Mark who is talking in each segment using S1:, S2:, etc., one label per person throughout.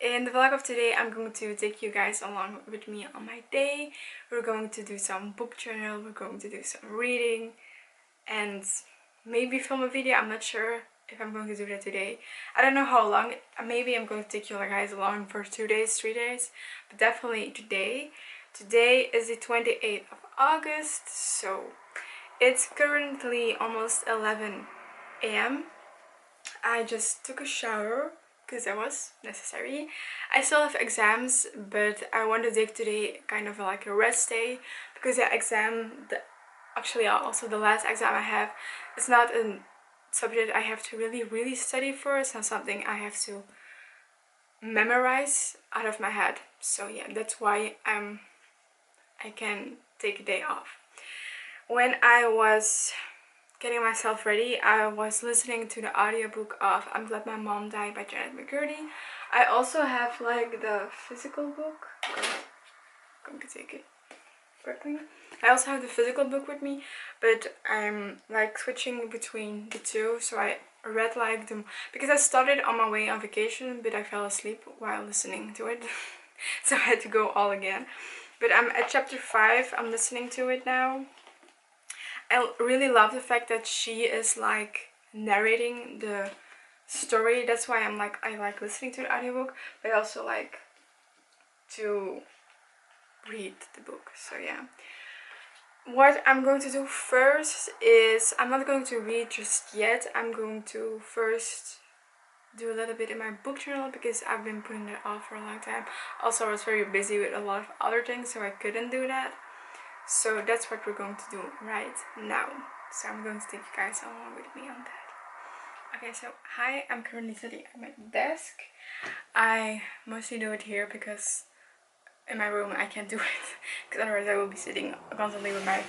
S1: In the vlog of today, I'm going to take you guys along with me on my day. We're going to do some book journal, we're going to do some reading, and maybe film a video. I'm not sure if I'm going to do that today. I don't know how long. Maybe I'm going to take you guys along for 2 days, 3 days, but definitely today. Today is the 28th of August, so it's currently almost 11 a.m. I just took a shower because that was necessary. I still have exams, but I want to take today kind of like a rest day because actually also the last exam I have, it's not a subject I have to really study for. It's not something I have to memorize out of my head. So yeah, that's why I can take a day off. When I was getting myself ready, I was listening to the audiobook of I'm Glad My Mom Died by Girly. I also have like the physical book. I'm going to take it quickly. I also have the physical book with me, but I'm like switching between the two. So I read like them because I started on my way on vacation, but I fell asleep while listening to it. So I had to go all again. But I'm at chapter 5. I'm listening to it now. I really love the fact that she is like narrating the story. That's why I like listening to the audiobook, but I also like to read the book. So yeah. What I'm going to do first is, I'm not going to read just yet. I'm going to first do a little bit in my book journal because I've been putting it off for a long time. Also, I was very busy with a lot of other things, so I couldn't do that. So that's what we're going to do right now. So I'm going to take you guys along with me on that. Okay, so hi, I'm currently sitting at my desk. I mostly do it here because in my room I can't do it because otherwise I will be sitting constantly with my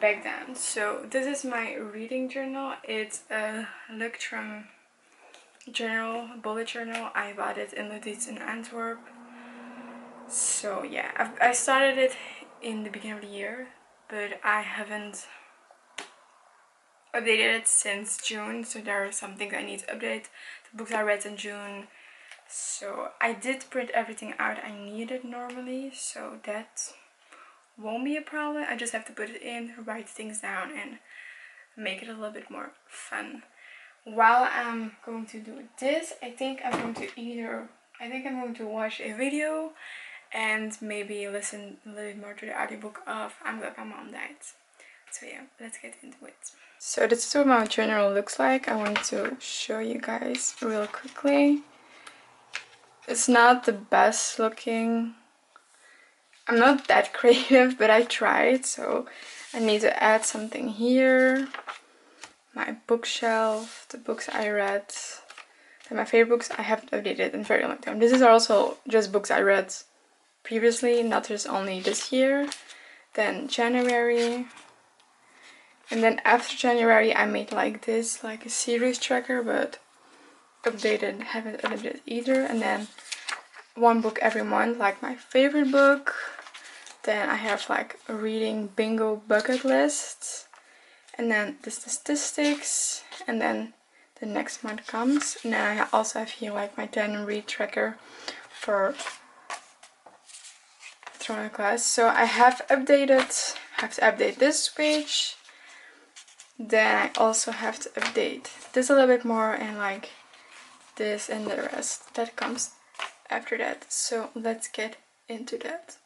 S1: back down. So this is my reading journal. It's a Booktube journal, bullet journal. I bought it in Ludwig's in Antwerp. So yeah, I started it in the beginning of the year, but I haven't updated it since June, so there are some things I need to update. The books I read in June, so I did print everything out I needed normally, so that won't be a problem. I just have to put it in, write things down, and make it a little bit more fun. While I'm going to do this, I think I'm going to watch a video and maybe listen a little bit more to the audiobook of I'm Glad My Mom Died. So yeah, let's get into it. So this is what my journal looks like. I want to show you guys real quickly. It's not the best looking. I'm not that creative, but I tried. So I need to add something here. My bookshelf, the books I read. And my favorite books I haven't updated in a very long time. This is also just books I read previously, not just only this year. Then January, and then after January I made like this, like a series tracker, but haven't updated either. And then one book every month, like my favorite book. Then I have like a reading bingo bucket list, and then the statistics, and then the next month comes, and then I also have here like my 10 read tracker for Throne class. So I have to update this page. Then I also have to update this a little bit more, and like this and the rest that comes after that. So let's get into that.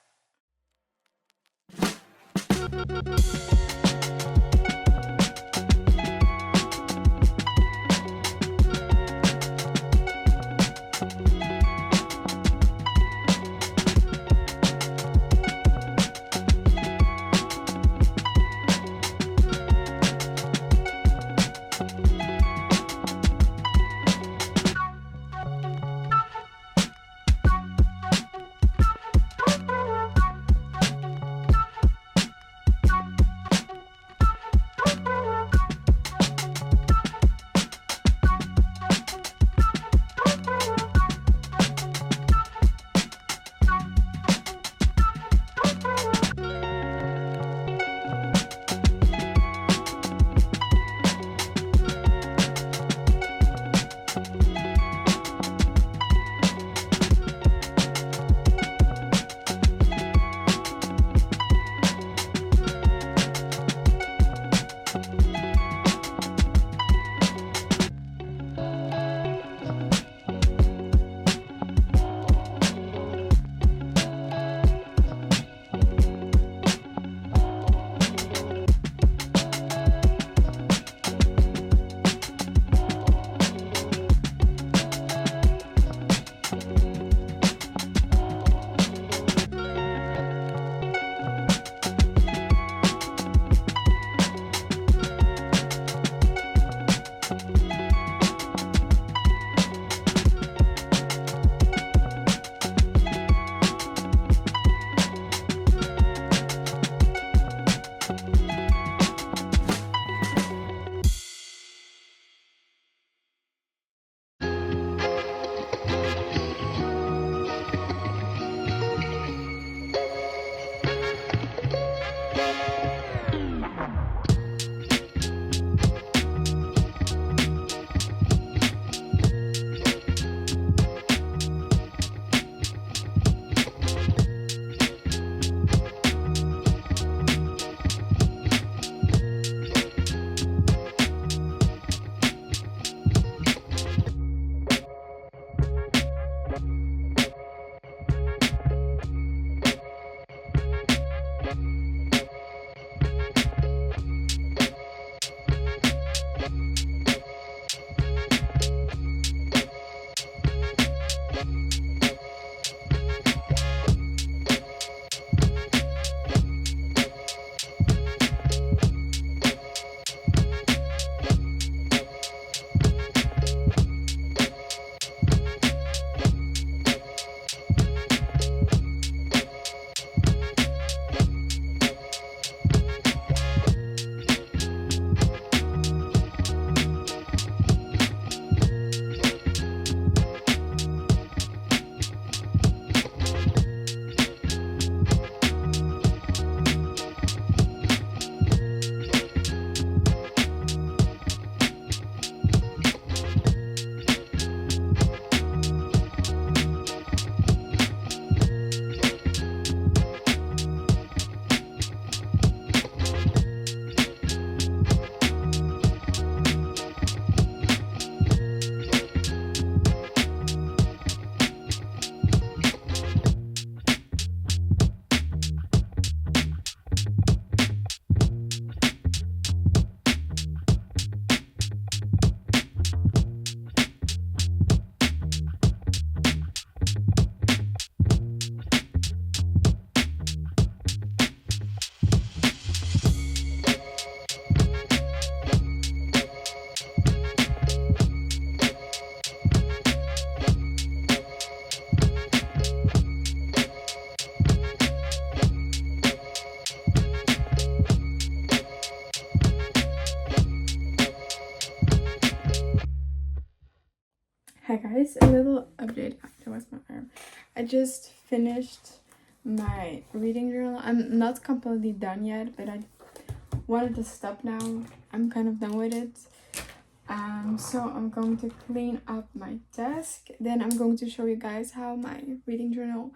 S1: guys, a little update. That was my arm. I just finished my reading journal. I'm not completely done yet, but I wanted to stop now. I'm kind of done with it. So I'm going to clean up my desk. Then I'm going to show you guys how my reading journal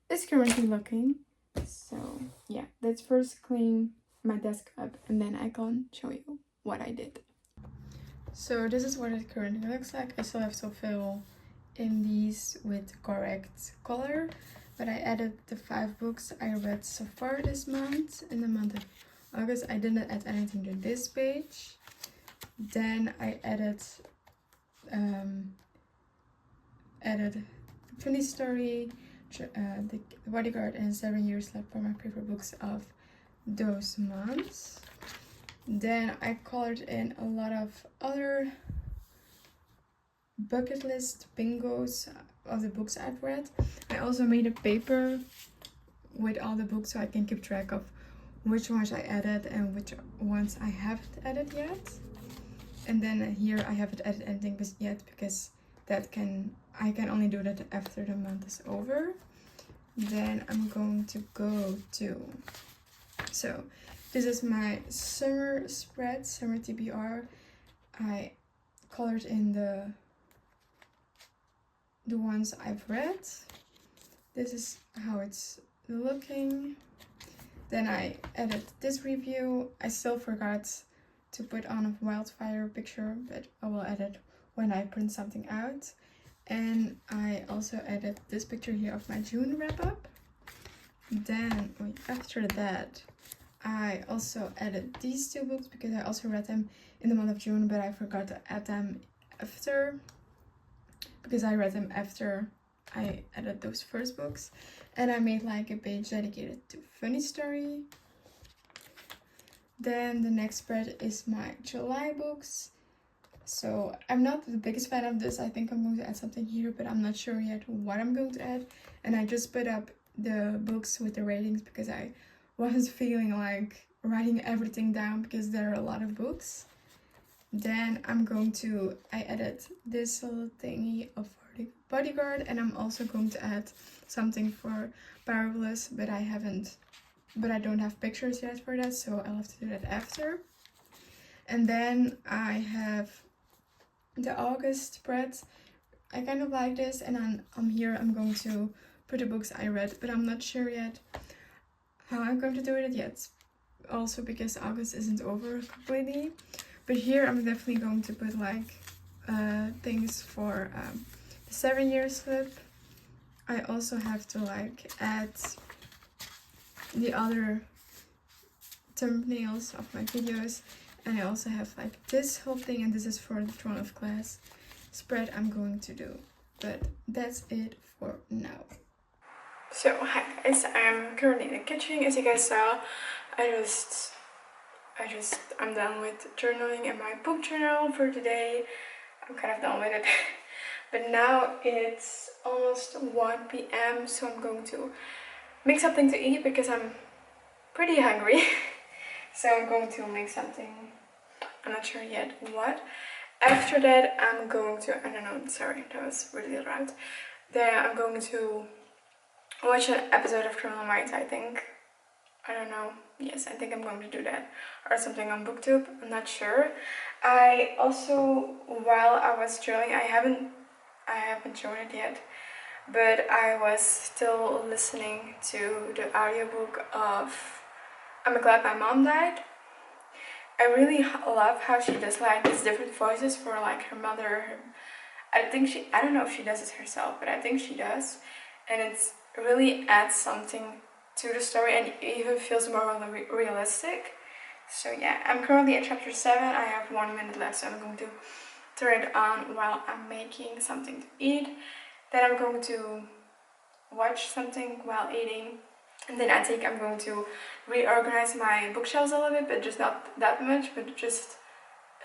S1: is currently looking. So yeah, let's first clean my desk up and then I can show you what I did. So this is what it currently looks like. I still have to fill in these with correct color, but I added the 5 books I read so far this month. In the month of August, I didn't add anything to this page. Then I added Funny Story, The Bodyguard, and 7 Years Left for my favorite books of those months. Then I colored in a lot of other bucket list bingos of the books I've read. I also made a paper with all the books so I can keep track of which ones I added and which ones I haven't added yet. And then here I haven't added anything yet because I can only do that after the month is over. Then I'm going to go to, so this is my summer spread, summer TBR. I colored in the ones I've read. This is how it's looking. Then I added this review. I still forgot to put on a wildfire picture, but I will add it when I print something out. And I also added this picture here of my June wrap-up. Then after that, I also added these 2 books because I also read them in the month of June, but I forgot to add them after, because I read them after I added those first books. And I made like a page dedicated to Funny Story. Then the next spread is my July books. So I'm not the biggest fan of this. I think I'm going to add something here, but I'm not sure yet what I'm going to add. And I just put up the books with the ratings because I wasn't feeling like writing everything down because there are a lot of books. Then I added this little thingy of Bodyguard, and I'm also going to add something for Parabolus, but I don't have pictures yet for that, so I'll have to do that after. And then I have the August spread. I kind of like this, and I'm going to put the books I read, but I'm not sure yet how I'm going to do it yet. Also because August isn't over completely. But here I'm definitely going to put like things for the 7 year slip. I also have to like add the other thumbnails of my videos, and I also have like this whole thing, and this is for the Throne of Glass spread I'm going to do. But that's it for now. So hi guys, I'm currently in the kitchen. As you guys saw, I'm done with journaling and my book journal for today. I'm kind of done with it. But now it's almost 1 p.m. so I'm going to make something to eat because I'm pretty hungry. So I'm going to make something. I'm not sure yet what. After that I'm going to, I don't know, sorry, that was really loud. Then I'm going to watch an episode of Criminal Minds, I think. I don't know. Yes, I think I'm going to do that. Or something on Booktube. I'm not sure. I also, while I was journaling, I haven't shown it yet, but I was still listening to the audiobook of I'm Glad My Mom Died. I really love how she does like these different voices for like her mother. I don't know if she does it herself, but I think she does. And it's really adds something to the story and it even feels more realistic. So yeah, I'm currently at chapter 7. I have 1 minute left, so I'm going to turn it on while I'm making something to eat. Then I'm going to watch something while eating. And then I think I'm going to reorganize my bookshelves a little bit, but just not that much, but just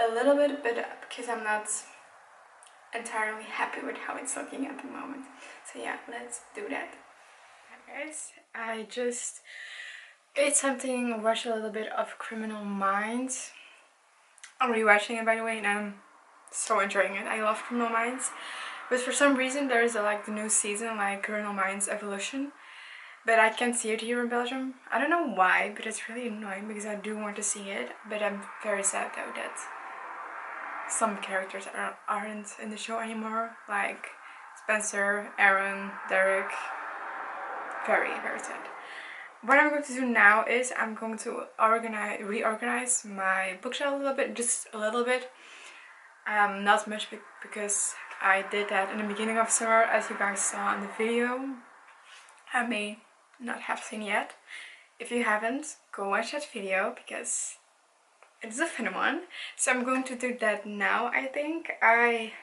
S1: a little bit, but because I'm not entirely happy with how it's looking at the moment. So yeah, let's do that. Hi guys, I just ate something, watched a little bit of Criminal Minds. I'm rewatching it by the way, and I'm so enjoying it. I love Criminal Minds. But for some reason there is like the new season, like Criminal Minds Evolution. But I can't see it here in Belgium. I don't know why, but it's really annoying because I do want to see it. But I'm very sad though that some characters aren't in the show anymore. Like Spencer, Aaron, Derek. Very, very sad. What I'm going to do now is I'm going to reorganize my bookshelf a little bit, just a little bit. Not much because I did that in the beginning of summer, as you guys saw in the video. I may not have seen yet. If you haven't, go watch that video because it's a fun one. So I'm going to do that now. I think I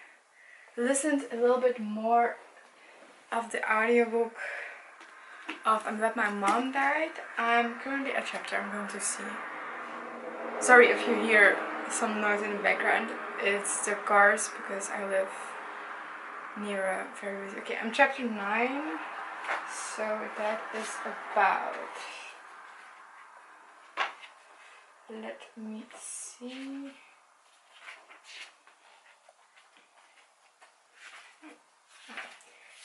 S1: listened a little bit more of the audiobook of I'm Glad My Mom Died. I'm currently at chapter I'm going to see. Sorry if you hear some noise in the background. It's the cars because I live near a very busy. Okay, I'm chapter 9. So that is about. Let me see.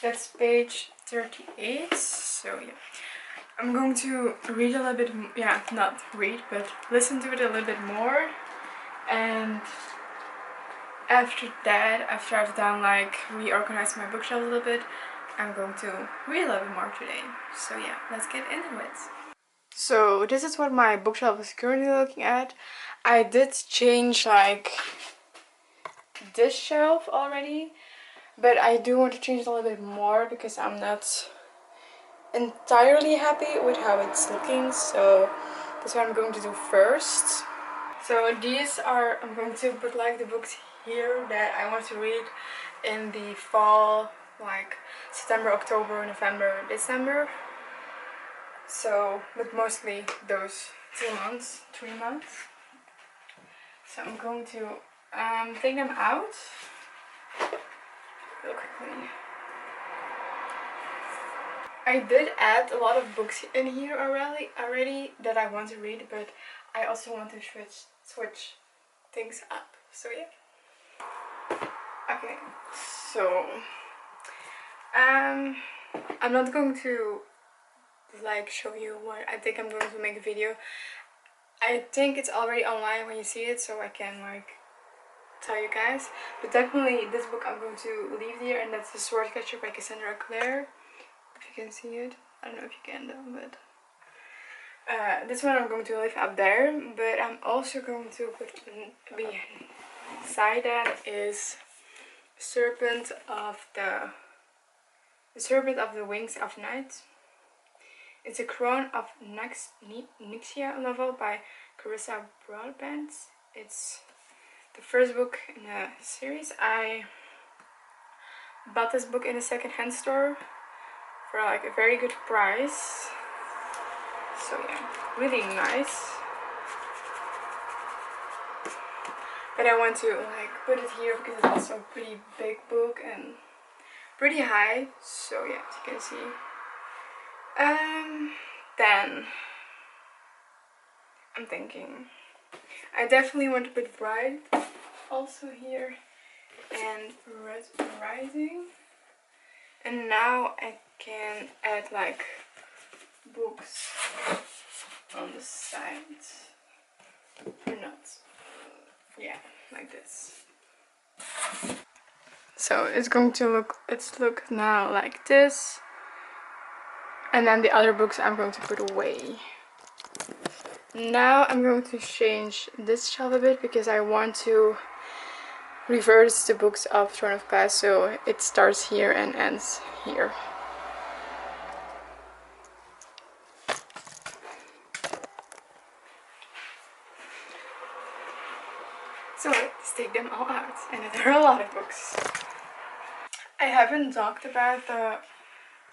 S1: That's page 38. So yeah, I'm going to read a little bit. Yeah, not read, but listen to it a little bit more. And after that, after I've done like reorganized my bookshelf a little bit, I'm going to read a little bit more today. So yeah, let's get into it. So this is what my bookshelf is currently looking at. I did change like this shelf already, but I do want to change it a little bit more because I'm not entirely happy with how it's looking. So that's what I'm going to do first. So these are, I'm going to put like the books here that I want to read in the fall, like September, October, November, December. So, but mostly those 2 months, 3 months. So I'm going to take them out real quickly. I did add a lot of books in here already that I want to read, but I also want to switch things up. So yeah. Okay. So I'm not going to like show you what I think I'm going to make a video. I think it's already online when you see it, so I can like tell you guys. But definitely this book I'm going to leave here, and that's The Swordcatcher by Cassandra Clare. If you can see it. I don't know if you can though, but this one I'm going to leave up there. But I'm also going to put beside that is Serpent of the Wings of Night. It's a Crown of Nyxia novel by Carissa Broadbent. It's the first book in a series. I bought this book in a second-hand store for like a very good price. So yeah, really nice. But I want to like put it here because it's also a pretty big book and pretty high. So yeah, as you can see. Then I'm thinking I definitely want to put Bride also here and Red Rising, and now I can add like books on the side or not. Yeah, like this. So it's going to look now like this. And then the other books I'm going to put away. Now I'm going to change this shelf a bit because I want to reverse the books of Throne of Glass, so it starts here and ends here. So let's take them all out, and there are a lot of books. I haven't talked about the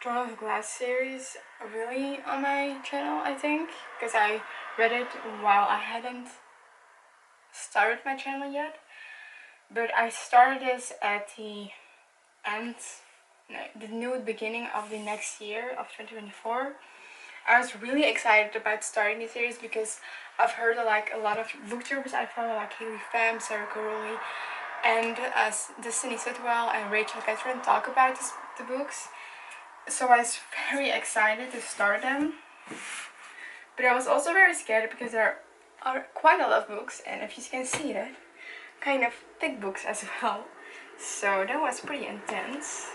S1: Throne of Glass series really on my channel, I think, because I read it while I hadn't started my channel yet. But I started this at the new beginning of the next year of 2024. I was really excited about starting the series because I've heard like a lot of booktubers I follow, like Haley Pham, Sarah Caroli, and Destiny Sitwell and Rachel Catherine talk about the books. So I was very excited to start them. But I was also very scared because there are quite a lot of books, and if you can see that, kind of thick books as well. So that was pretty intense.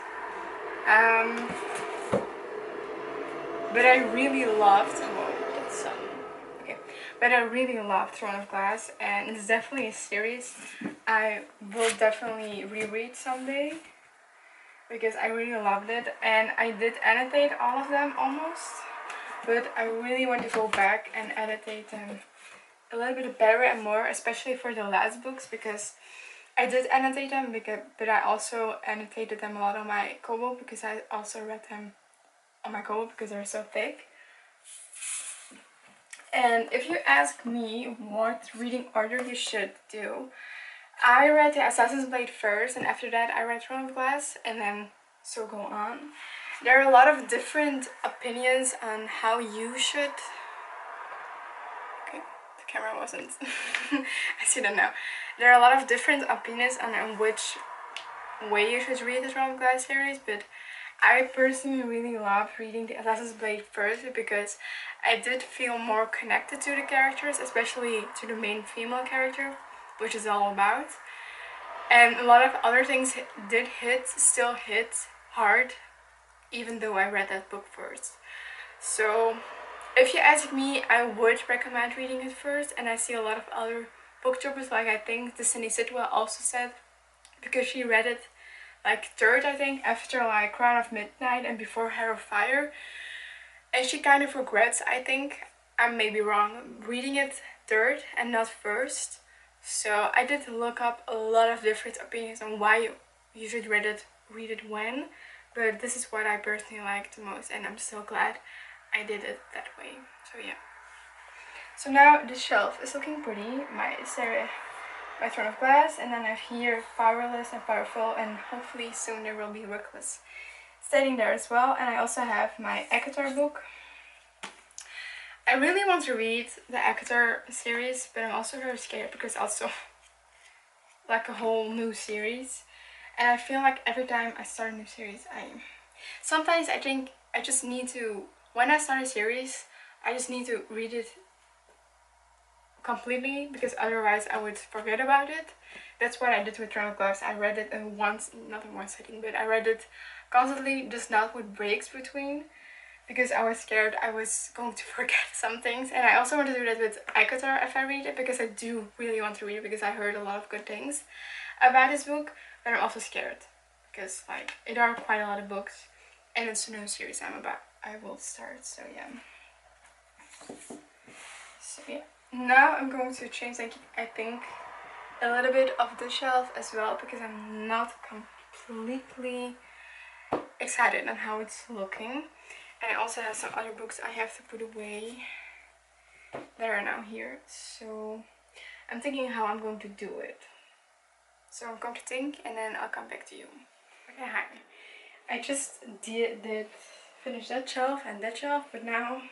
S1: But I really loved, but I really loved Throne of Glass, and it's definitely a series I will definitely reread someday because I really loved it, and I did annotate all of them almost, but I really want to go back and annotate them a little bit better and more, especially for the last books, because I did annotate them, but I also annotated them a lot on my Kobo because I also read them on my Kobo because they're so thick. And if you ask me what reading order you should do, I read the Assassin's Blade first, and after that I read Throne of Glass, and then so go on. There are a lot of different opinions on how you should... Okay, the camera wasn't... I see that now. There are a lot of different opinions on which way you should read the Throne of Glass series, but I personally really loved reading the Assassin's Blade first because I did feel more connected to the characters, especially to the main female character, which is all about. And a lot of other things still hit hard, even though I read that book first. So if you ask me, I would recommend reading it first, and I see a lot of other booktubers, like I think Destiny Sitwell also said, because she read it like third, I think, after like Crown of Midnight and before Hair of Fire, and she kind of regrets, I think, I may be wrong, reading it third and not first. So I did look up a lot of different opinions on why you should read it when, but this is what I personally liked the most, and I'm so glad I did it that way. So yeah. So now the shelf is looking pretty. My Throne of Glass, and then I have here Powerless and Powerful, and hopefully soon there will be Reckless staying there as well. And I also have my ACOTAR book. I really want to read the ACOTAR series, but I'm also very scared because also like a whole new series, and I feel like every time I start a new series, sometimes I think I just need to, when I start a series, I just need to read it completely, because otherwise I would forget about it. That's what I did with Throne of Glass. I read it in not in one sitting, but I read it constantly, just not with breaks between, because I was scared I was going to forget some things. And I also want to do that with ACOTAR if I read it, because I do really want to read it, because I heard a lot of good things about this book, but I'm also scared because like it are quite a lot of books, and it's a new series I will start. So yeah. Now I'm going to change, I think, a little bit of the shelf as well, because I'm not completely excited on how it's looking. And I also have some other books I have to put away that are now here. So I'm thinking how I'm going to do it. So I'm going to think, and then I'll come back to you. Okay, hi. I just did finish that shelf and that shelf, but now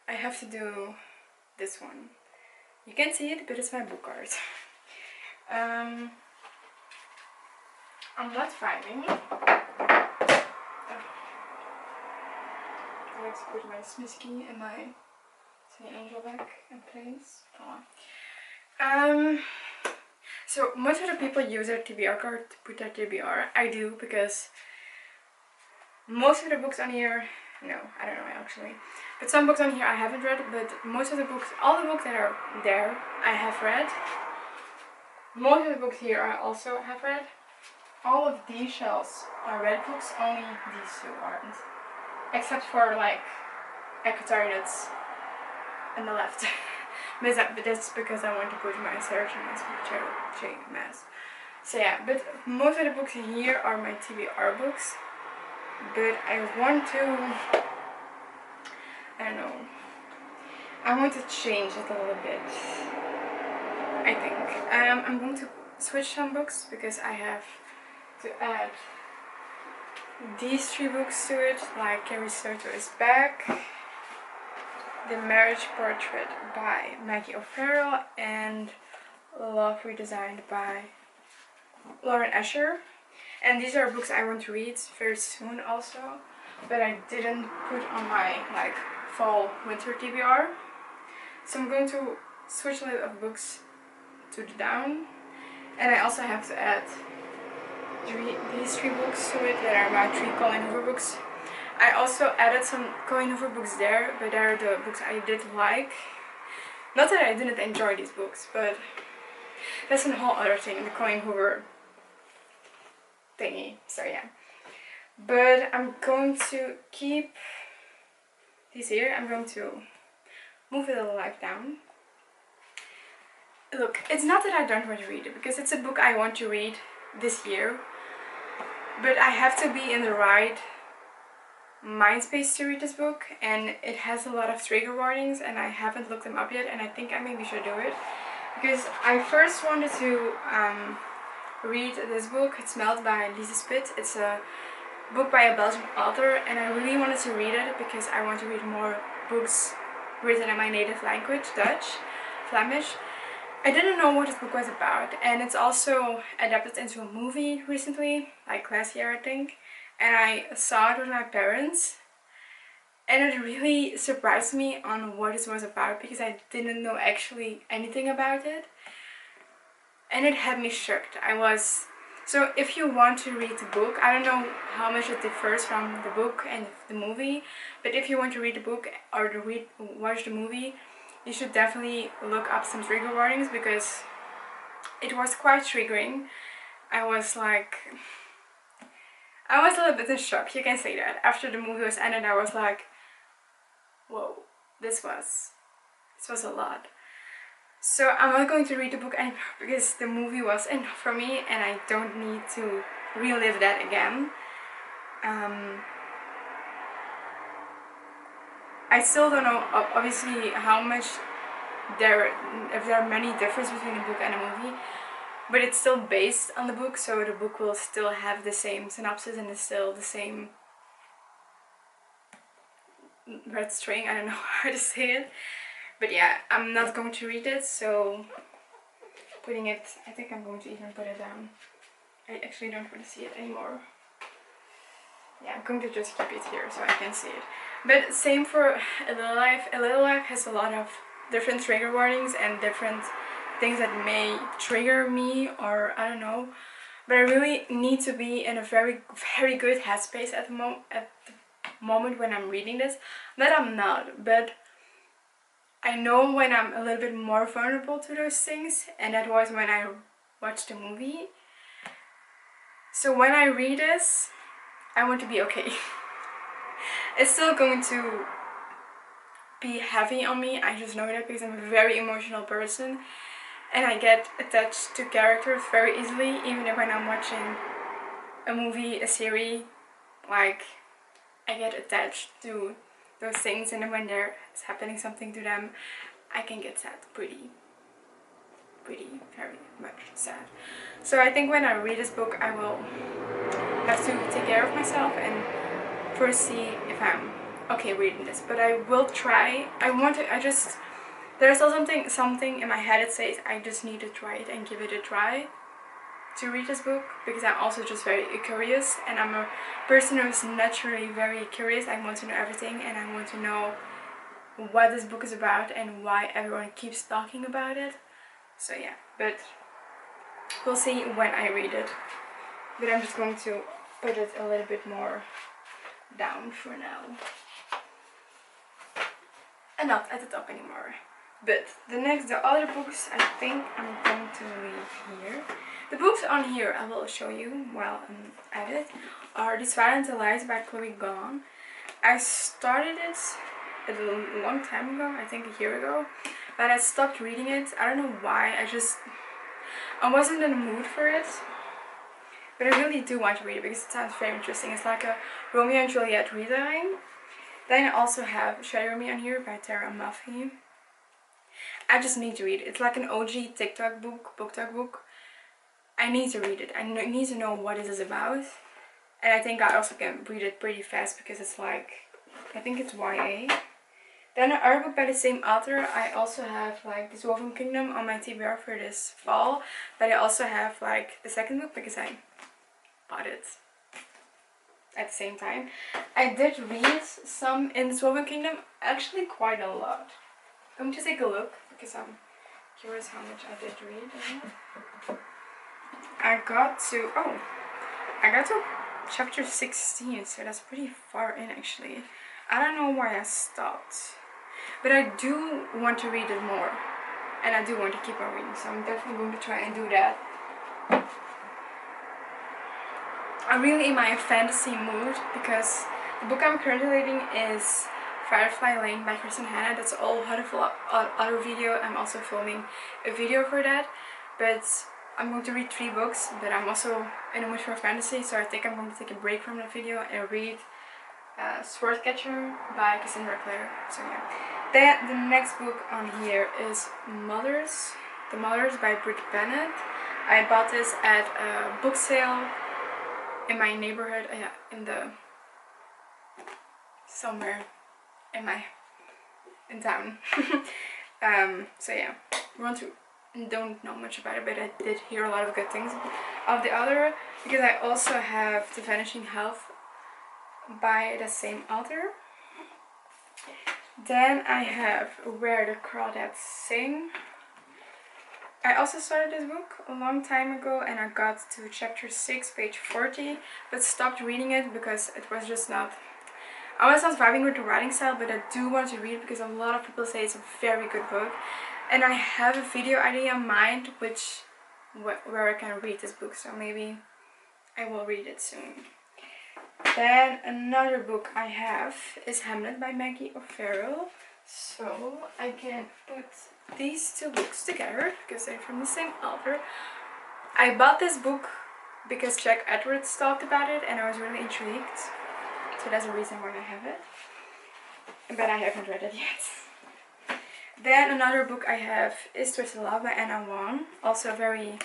S1: I have to do this one. You can't see it, but it's my book card. I'm not finding. I like to put my Smisky and my Say Angel back in place. So most of the people use their TBR card to put their TBR. I do, because most of the books on here, no, I don't know actually, but some books on here I haven't read, but most of the books, all the books that are there, I have read. Most of the books here I also have read. All of these shelves are read books, only these two aren't. Except for like ACOTAR that's on the left. But that's because I want to put my Sarah J mask. So yeah, but most of the books in here are my TBR books. But I want to, I don't know, I want to change it a little bit, I think. I'm going to switch some books, because I have to add these 3 books to it, like Carrie Soto is Back, The Marriage Portrait by Maggie O'Farrell, and Love Redesigned by Lauren Escher. And these are books I want to read very soon also, but I didn't put on my like fall winter TBR. So I'm going to switch a little of books to the down, and I also have to add these 3 books to it that are my 3 Colleen Hoover books. I also added some Colleen Hoover books there, but they are the books I did like. Not that I didn't enjoy these books, but that's a whole other thing, the Colleen Hoover thingy, so yeah. But I'm going to keep these here. I'm going to move it a little like down. Look, it's not that I don't want to read it, because it's a book I want to read this year, but I have to be in the right mind space to read this book, and it has a lot of trigger warnings and I haven't looked them up yet, and I think I maybe should do it, because I first wanted to read this book. It's Smelt by Lise Spit. It's a book by a Belgian author, and I really wanted to read it because I want to read more books written in my native language, Dutch, Flemish. I didn't know what this book was about, and it's also adapted into a movie recently, like last year I think, and I saw it with my parents, and it really surprised me on what this was about because I didn't know actually anything about it, and it had me shocked. So if you want to read the book, I don't know how much it differs from the book and the movie, but if you want to read the book or to watch the movie, you should definitely look up some trigger warnings because it was quite triggering. I was a little bit in shock, you can say that. After the movie was ended, I was like, whoa, this was a lot. So I'm not going to read the book anymore because the movie was enough for me and I don't need to relive that again. I still don't know obviously how much if there are many differences between the book and the movie, but it's still based on the book, so the book will still have the same synopsis and it's still the same red string, I don't know how to say it. But yeah, I'm not going to read it, so I think I'm going to even put it down. I actually don't want to see it anymore. Yeah, I'm going to just keep it here so I can see it. But same for A Little Life. A Little Life has a lot of different trigger warnings and different things that may trigger me, or I don't know. But I really need to be in a very, very good headspace at the moment when I'm reading this. That I'm not, but I know when I'm a little bit more vulnerable to those things, and that was when I watched the movie. So when I read this, I want to be okay. It's still going to be heavy on me, I just know that because I'm a very emotional person and I get attached to characters very easily, even when I'm watching a movie, a series, like I get attached to those things, and then when there's happening something to them, I can get sad, pretty very much sad. So I think when I read this book, I will have to take care of myself and first see if I'm okay reading this. But I will try. There's still something in my head that says I just need to try it and give it a try to read this book, because I'm also just very curious, and I'm a person who's naturally very curious. I want to know everything, and I want to know what this book is about and why everyone keeps talking about it. So yeah, but we'll see when I read it. But I'm just going to put it a little bit more down for now. And not at the top anymore. But the other books I think I'm going to leave here. The books on here I will show you while I'm at it are The Silent Delight by Chloe Gong. I started it a long time ago, I think a year ago, but I stopped reading it. I don't know why, I wasn't in the mood for it. But I really do want to read it because it sounds very interesting. It's like a Romeo and Juliet retelling. Then I also have Shadow Me on here by Tara Muffy. I just need to read it. It's like an OG TikTok book, BookTok book. I need to read it. I need to know what it is about. And I think I also can read it pretty fast because it's like, I think it's YA. Then an art book by the same author. I also have like This Woven Kingdom on my TBR for this fall, but I also have like the second book because I bought it at the same time. I did read some in This Woven Kingdom, actually quite a lot. I'm going to take a look because I'm curious how much I did read. I got to chapter 16, so that's pretty far in actually. I don't know why I stopped, but I do want to read it more, and I do want to keep on reading, so I'm definitely going to try and do that. I'm really in my fantasy mood because the book I'm currently reading is Firefly Lane by Kristen Hanna. That's a whole other video. I'm also filming a video for that, but I'm going to read 3 books, but I'm also in a mood for fantasy, so I think I'm going to take a break from that video and read Swordcatcher by Cassandra Clare. So yeah. Then the next book on here is Mothers. The Mothers by Brit Bennett. I bought this at a book sale in my neighborhood, somewhere in town. So yeah, don't know much about it, but I did hear a lot of good things of the other, because I also have The Vanishing Health by the same author. Then I have Where the Crawdads Sing. I also started this book a long time ago and I got to chapter 6, page 40, but stopped reading it because it was just not... I was not vibing with the writing style, but I do want to read it because a lot of people say it's a very good book. And I have a video idea in mind where I can read this book, so maybe I will read it soon. Then another book I have is Hamlet by Maggie O'Farrell. So I can put these 2 books together because they're from the same author. I bought this book because Jack Edwards talked about it and I was really intrigued. So that's the reason why I have it. But I haven't read it yet. Then another book I have is Twisted Love by Anna Wong. Also a very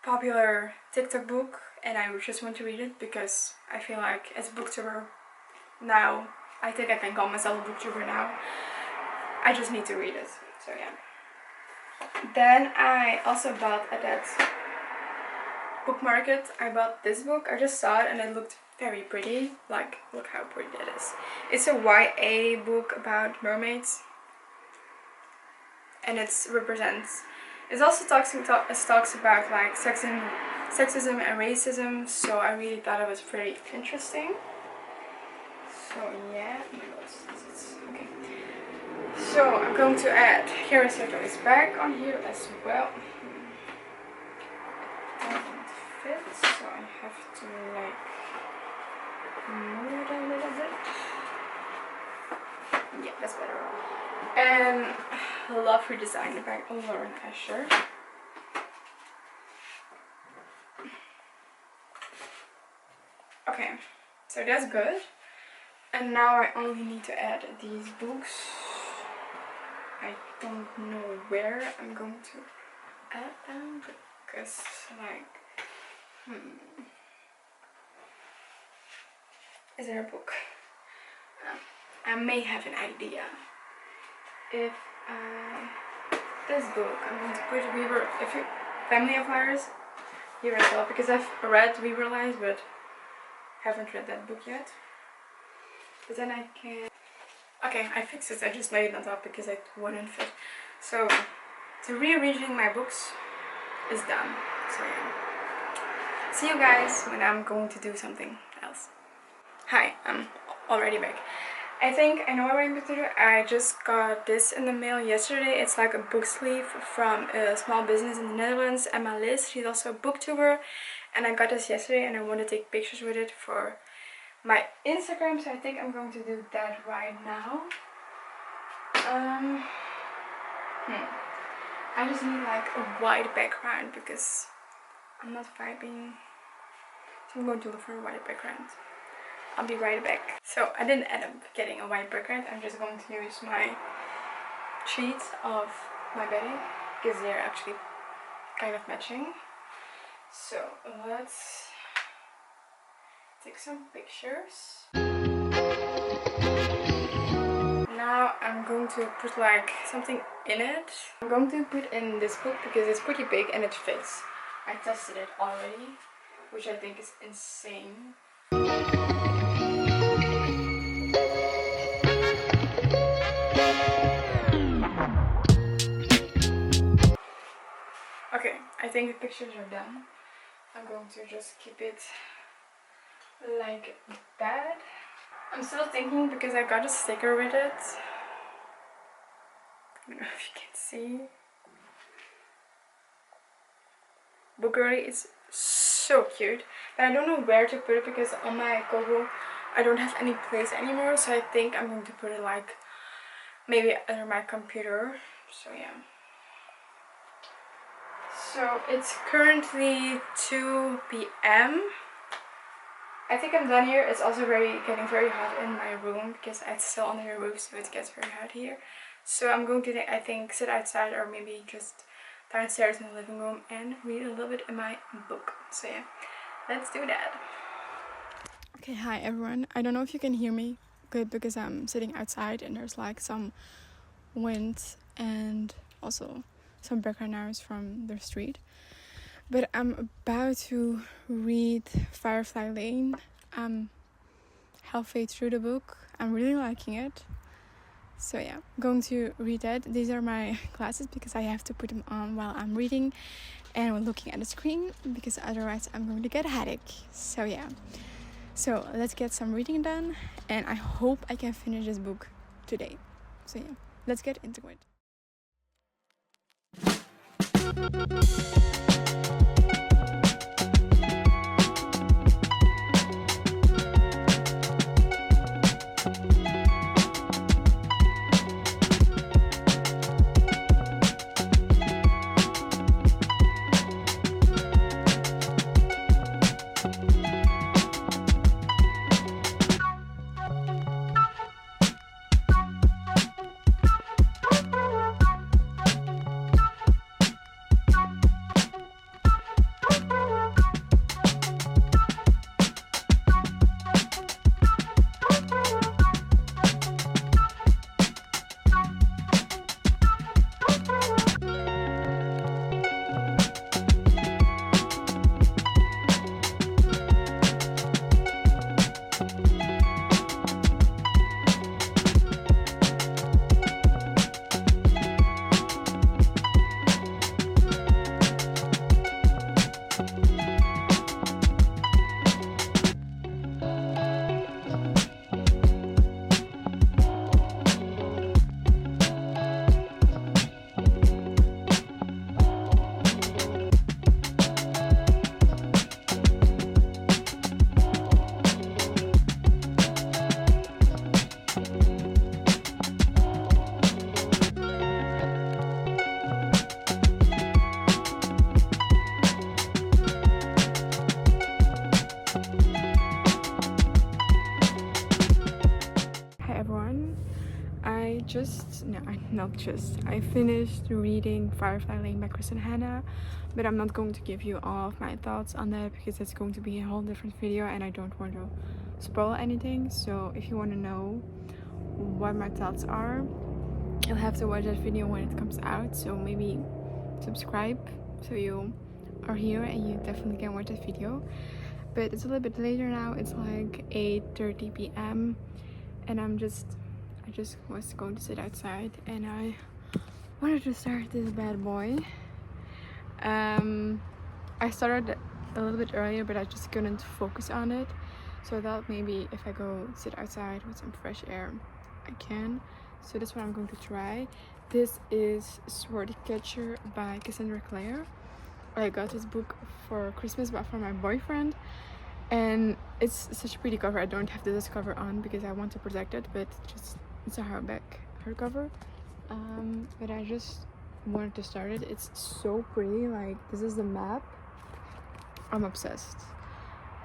S1: popular TikTok book, and I just want to read it because I feel like as a booktuber now, I think I can call myself a booktuber now. I just need to read it, so yeah. Then I also bought at that book market, I bought this book. I just saw it and it looked very pretty. Like, look how pretty that is. It's a YA book about mermaids. And it also talks about like sexism and racism, so I really thought it was pretty interesting. So yeah, okay. So I'm going to add Harry Styles is back on here as well. It doesn't fit, so I have to like move it a little bit. Yeah, that's better. And Love Redesigned by Lauren Asher. Okay, so that's good. And now I only need to add these books. I don't know where I'm going to add them because like, is there a book? I may have an idea. If this book, I'm going to put Family of Liars here as well, because I've read Weaver Lies but haven't read that book yet. But then I can... Okay, I fixed it. I just laid it on top because it wouldn't fit. So the rearranging my books is done. So yeah. See you guys when I'm going to do something else. Hi, I'm already back. I think I know what I'm going to do. I just got this in the mail yesterday. It's like a book sleeve from a small business in the Netherlands. Emma Liz, she's also a booktuber. And I got this yesterday and I want to take pictures with it for my Instagram. So I think I'm going to do that right now. I just need like a white background because I'm not vibing. So I'm going to look for a white background. I'll be right back. So I didn't end up getting a white background. I'm just going to use my sheets of my bedding because they're actually kind of matching. So let's take some pictures. Now now I'm going to put like something in it. I'm going to put in this book because it's pretty big and it fits. I tested it already, which I think is insane. Okay, I think the pictures are done. I'm going to just keep it like that. I'm still thinking because I got a sticker with it. I don't know if you can see. Book Girly is so cute. But I don't know where to put it because on my Google I don't have any place anymore. So I think I'm going to put it like maybe under my computer. So yeah. So it's currently 2 p.m. I think I'm done here. It's also getting very hot in my room because it's still on the roof, so it gets very hot here. So I'm going to, I think, sit outside or maybe just downstairs in the living room and read a little bit in my book. So yeah, let's do that. Okay, hi everyone. I don't know if you can hear me good because I'm sitting outside and there's like some wind and also some background noise from the street. But I'm about to read Firefly Lane. I'm halfway through the book. I'm really liking it. So yeah, I'm going to read that. These are my glasses because I have to put them on while I'm reading and looking at the screen because otherwise I'm going to get a headache. So yeah. So let's get some reading done and I hope I can finish this book today. So yeah, let's get into it. I finished reading Firefly Lane by Chris and Hannah, but I'm not going to give you all of my thoughts on that because it's going to be a whole different video and I don't want to spoil anything. So if you want to know what my thoughts are, you'll have to watch that video when it comes out. So maybe subscribe so you are here and you definitely can watch that video. But it's a little bit later now. It's like 8:30 p.m. and I just was going to sit outside and I wanted to start this bad boy. I started a little bit earlier but I just couldn't focus on it, so I thought maybe if I go sit outside with some fresh air I can. So that's what I'm going to try. This is Sword Catcher by Cassandra Clare. I got this book for Christmas but for my boyfriend, and it's such a pretty cover. I don't have this cover on because I want to protect it, but it's a hardcover. But I just wanted to start it. It's so pretty. Like, this is the map. I'm obsessed.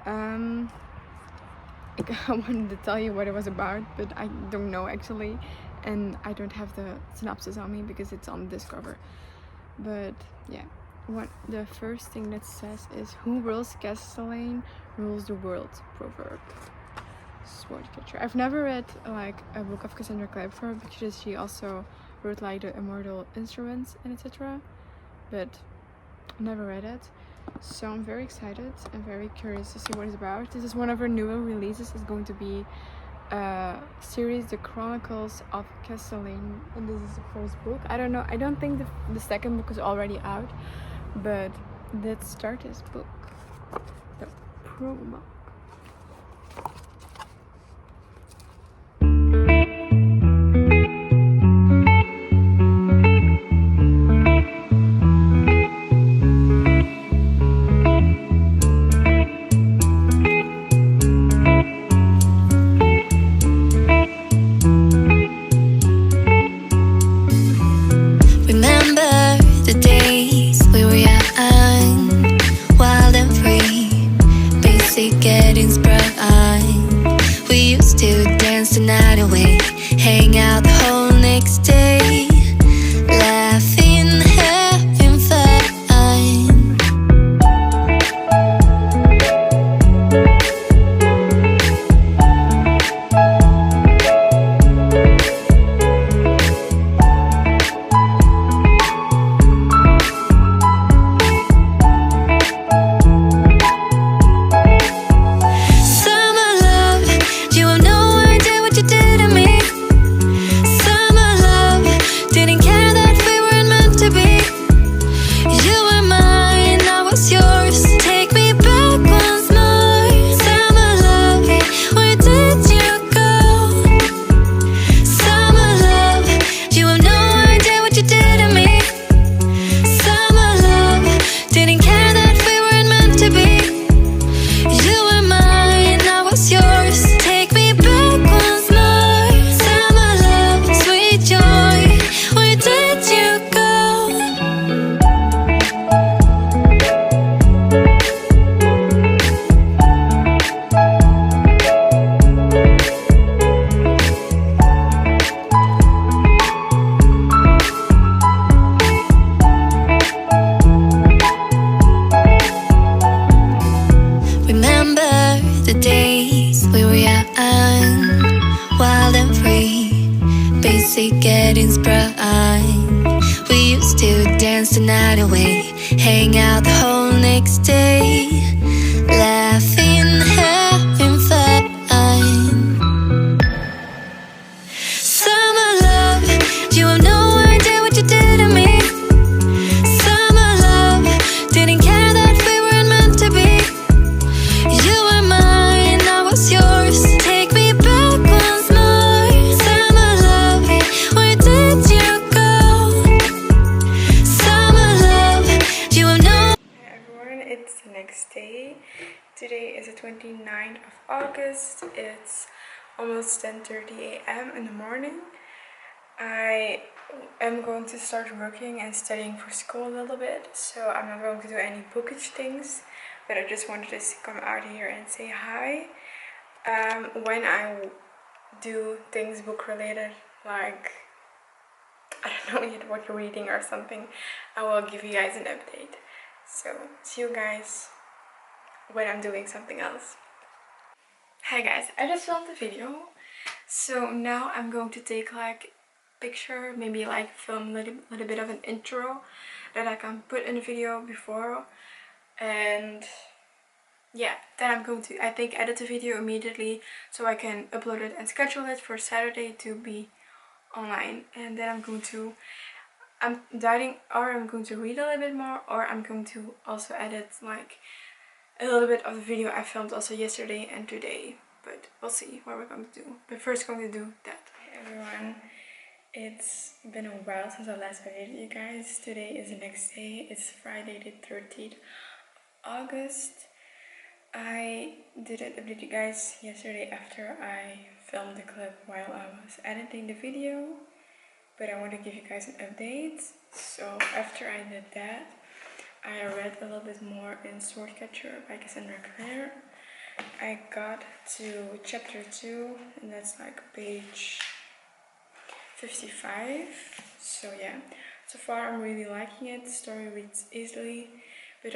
S1: I wanted to tell you what it was about, but I don't know actually, and I don't have the synopsis on me because it's on this cover. But yeah, the first thing that says is "Who rules Castellane rules the world" proverb. Swordcatcher. I've never read like a book of Cassandra Clare before because she also wrote like the Immortal Instruments and etc. But never read it. So I'm very excited and very curious to see what it's about. This is one of her newer releases. It's going to be a series, The Chronicles of Castellane, and this is the first book. I don't know. I don't think the second book is already out, but let's start this book. The prologue.
S2: Getting sprung. We used to dance the night away, hang out the whole next day, laughing, having fun. Summer love, you have no idea what you did to me. Summer love, didn't care that we weren't meant to be. You were mine, I was yours. Take me back once more. Summer love, where did you go? Summer love, you have no.
S1: Hi everyone, it's the next day. Today is the 29th of August. It's almost 10:30 a.m. in the morning. I am going to start working and studying for school a little bit, so I'm not going to do any bookish things, but I just wanted to come out here and say hi. When I do things book related, like I don't know yet what you're reading or something, I will give you guys an update. So see you guys when I'm doing something else. Hi guys, I just filmed the video, so now I'm going to take like picture, maybe like film a little bit of an intro that I can put in the video before, and yeah, then I'm going to, I think, edit the video immediately so I can upload it and schedule it for Saturday to be online. And then I'm deciding, or I'm going to read a little bit more, or I'm going to also edit like a little bit of the video I filmed also yesterday and today, but we'll see what we're going to do. But first going to do that. Hey everyone, it's been a while since I last videoed you guys. Today is the next day. It's Friday the 13th of August. I didn't update you guys yesterday after I filmed the clip while I was editing the video, but I want to give you guys an update. So after I did that, I read a little bit more in Swordcatcher by Cassandra Clare. I got to chapter 2, and that's like page 55. So yeah, so far I'm really liking it. The story reads easily, but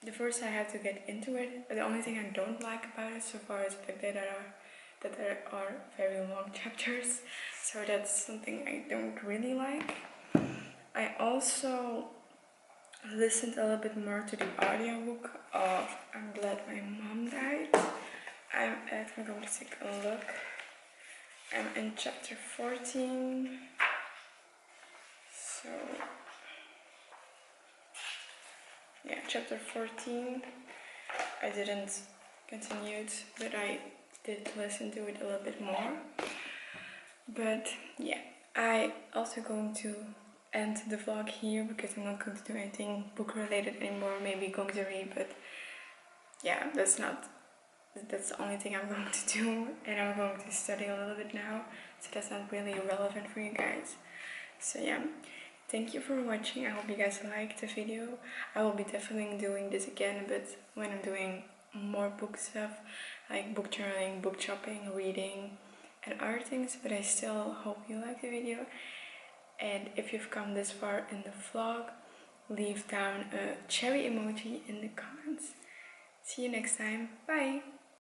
S1: the first I have to get into it. But the only thing I don't like about it so far is the fact that there are very long chapters. So that's something I don't really like. I also listened a little bit more to the audiobook of I'm Glad My Mom Died. I'm going to take a look. I'm in chapter 14. So yeah, chapter 14. I didn't continue it, but I did listen to it a little bit more. But yeah, I also going to end the vlog here because I'm not going to do anything book related anymore. Maybe going to read, but yeah, that's the only thing I'm going to do, and I'm going to study a little bit now, so that's not really relevant for you guys. So yeah, thank you for watching. I hope you guys liked the video. I will be definitely doing this again, but when I'm doing more book stuff, like book journaling, book shopping, reading, and other things. But I still hope you like the video, and if you've come this far in the vlog, leave down a cherry emoji in the comments. See you next time. Bye!